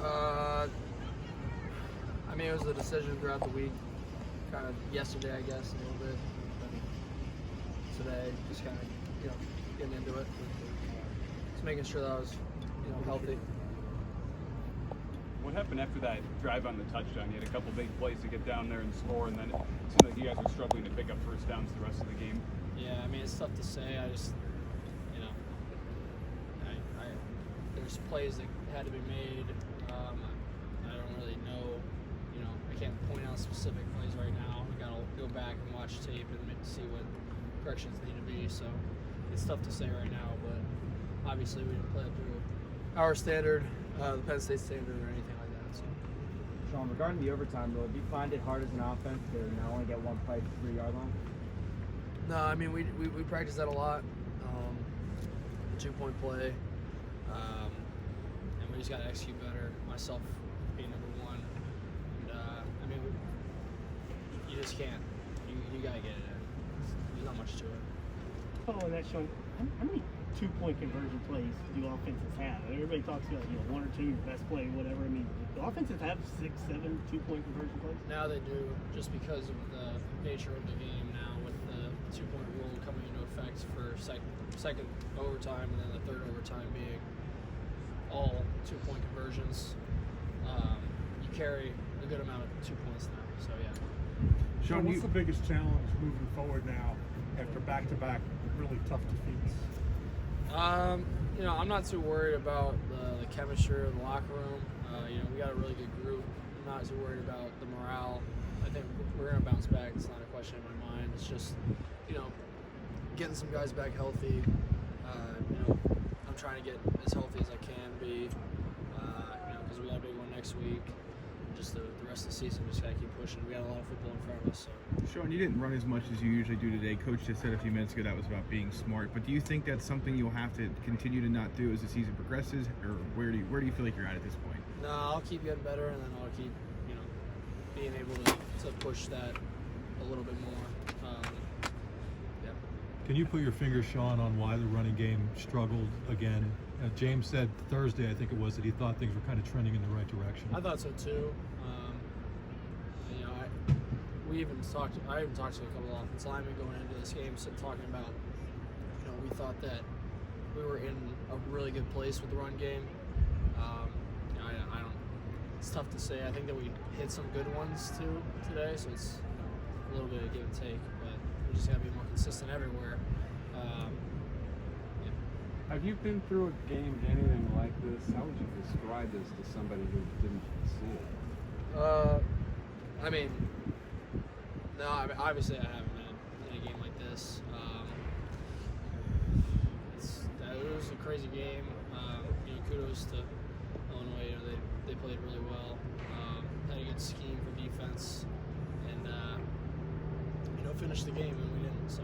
I mean, it was a decision throughout the week. Kind of yesterday, I guess, a little bit. And today, just kind of, getting into it. Just making sure that I was, healthy. What happened after that drive on the touchdown? You had a couple big plays to get down there and score, and then it seemed like you guys were struggling to pick up first downs the rest of the game. Yeah, I mean, it's tough to say. I just, there's plays that had to be made. I don't really know, I can't point out specific plays right now. We gotta go back and watch tape and see what corrections need to be. So it's tough to say right now, but obviously we didn't play up to our standard, the Penn State standard, or anything like that. So. Sean, regarding the overtime rule, do you find it hard as an offense to not only get one play to the 3-yard line? No, I mean we practice that a lot. The 2-point play, and we just got to execute better. Myself being number one, and I mean you just can't. You gotta get it in. There's not much to it. Following that, Sean, how many 2-point conversion plays do offenses have? Everybody talks about one or two, your best play, whatever. I mean, do offenses have 6, 7 2-point conversion plays? Now they do, just because of the nature of the game now, with the 2-point rule coming into effect for second overtime and then the third overtime being all 2-point conversions. You carry a good amount of 2 points now, so yeah. Sean, what's the biggest challenge moving forward now after back-to-back really tough defeats? I'm not too worried about the chemistry of the locker room. We got a really good group. I'm not too worried about the morale. I think we're going to bounce back. It's not a question in my mind. It's just, getting some guys back healthy. I'm trying to get as healthy as I can be, because we got a big one next week. Just the rest of the season, just got to keep pushing. We got a lot of football in front of us. So. Sean, you didn't run as much as you usually do today. Coach just said a few minutes ago that was about being smart. But do you think that's something you'll have to continue to not do as the season progresses, or where do you feel like you're at this point? No, I'll keep getting better, and then I'll keep, being able to push that a little bit more. Yeah. Can you put your finger, Sean, on why the running game struggled again? James said Thursday, I think it was, that he thought things were kind of trending in the right direction. I thought so too. I even talked to a couple of offensive linemen going into this game, talking about, we thought that we were in a really good place with the run game. I don't. It's tough to say. I think that we hit some good ones too today, so it's a little bit of give and take. But we just got to be more consistent everywhere. Have you been through a game anything like this? How would you describe this to somebody who didn't see it? No, obviously I haven't been in a game like this. It was a crazy game. Kudos to Illinois. They played really well. Had a good scheme for defense, and finished the game, and we didn't. So.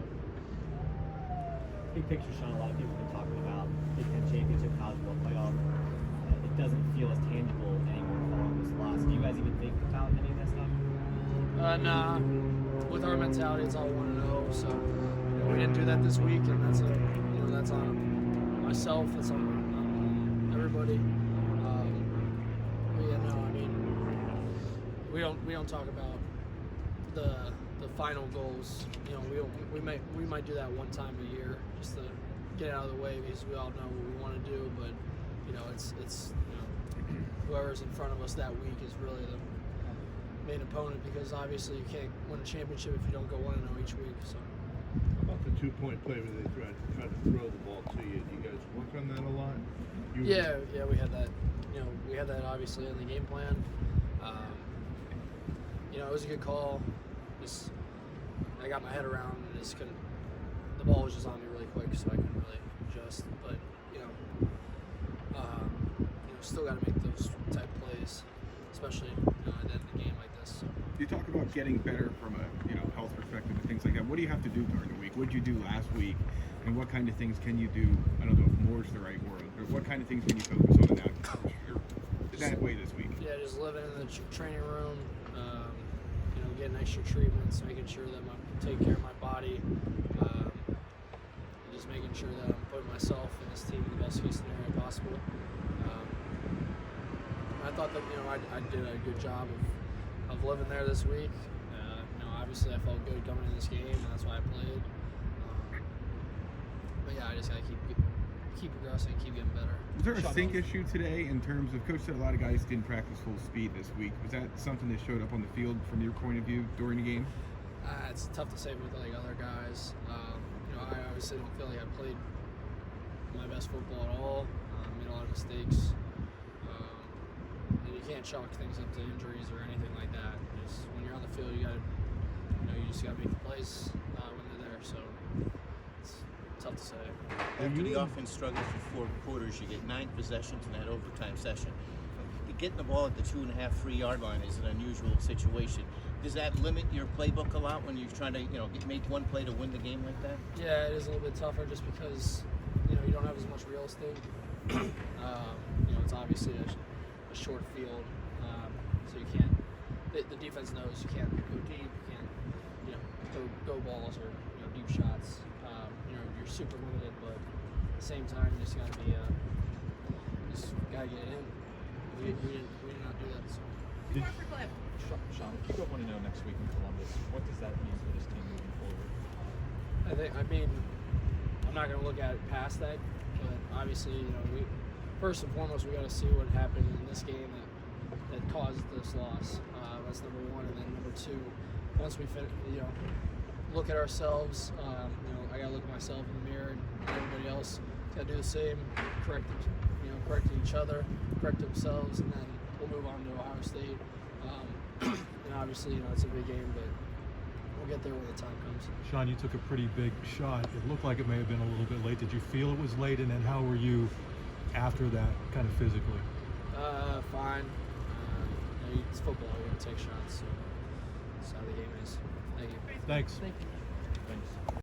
Big picture, Sean, a lot of people have been talking about Big Ten Championship, College Football Playoff. It doesn't feel as tangible anymore following this loss. Do you guys even think about any of that stuff? Nah. With our mentality, it's all 1-0. So we didn't do that this week, and that's on myself. That's on everybody. But yeah, no, I mean, we don't talk about the final goals. We might do that one time a year just to get it out of the way, because we all know what we want to do. But it's whoever's in front of us that week is really the main opponent, because obviously you can't win a championship if you don't go 1-0 each week. So. How about the 2-point play where they tried to throw the ball to you? Do you guys work on that a lot? Yeah, we had that. We had that obviously in the game plan. It was a good call. I got my head around and just couldn't. The ball was just on me really quick, so I couldn't really adjust. But still got to make those type plays, especially at the end of the game like this. So. You talk about getting better from a health perspective and things like that. What do you have to do during the week? What did you do last week, and what kind of things can you do? I don't know if more is the right word, but what kind of things can you focus on now? That way this week. Yeah, just living in the training room. Getting extra treatments, making sure that I'm taking care of my body, and just making sure that I'm putting myself and this team in the best case scenario possible. I thought that I did a good job of living there this week. Obviously I felt good coming into this game, and that's why I played. But yeah, I just gotta keep progressing, keep getting better. Was there a sync issue today in terms of, Coach said a lot of guys didn't practice full speed this week. Was that something that showed up on the field from your point of view during the game? It's tough to say with like other guys. I obviously don't feel like I played my best football at all. Made a lot of mistakes. And you can't chalk things up to injuries or anything like that. Just when you're on the field, you just gotta make the plays when they're there. So it's tough to say. After the offense struggles for 4 quarters, you get 9 possessions in that overtime session. Getting the ball at the 2.5, 3 yard line is an unusual situation. Does that limit your playbook a lot when you're trying to, make one play to win the game like that? Yeah, it is a little bit tougher just because, you don't have as much real estate. It's obviously a short field, so you can't. The defense knows you can't go deep, you can't, go balls or deep shots. You're super limited, but at the same time, you just gotta get it in. We did not do that. So. Sean, keep up 1-0 next week in Columbus. What does that mean for this team moving forward? I'm not gonna look at it past that, but obviously, we first and foremost we got to see what happened in this game that caused this loss. That's number one, and then number two, once we look at ourselves, I gotta look at myself in the mirror, and everybody else gotta do the same, correct each other, correct themselves, and then we'll move on to Ohio State. And obviously, it's a big game, but we'll get there when the time comes. Sean, you took a pretty big shot. It looked like it may have been a little bit late. Did you feel it was late, and then how were you after that, kind of physically? Fine. It's football. You're gonna take shots, so that's how the game is. Thank you. Thanks. Thank you.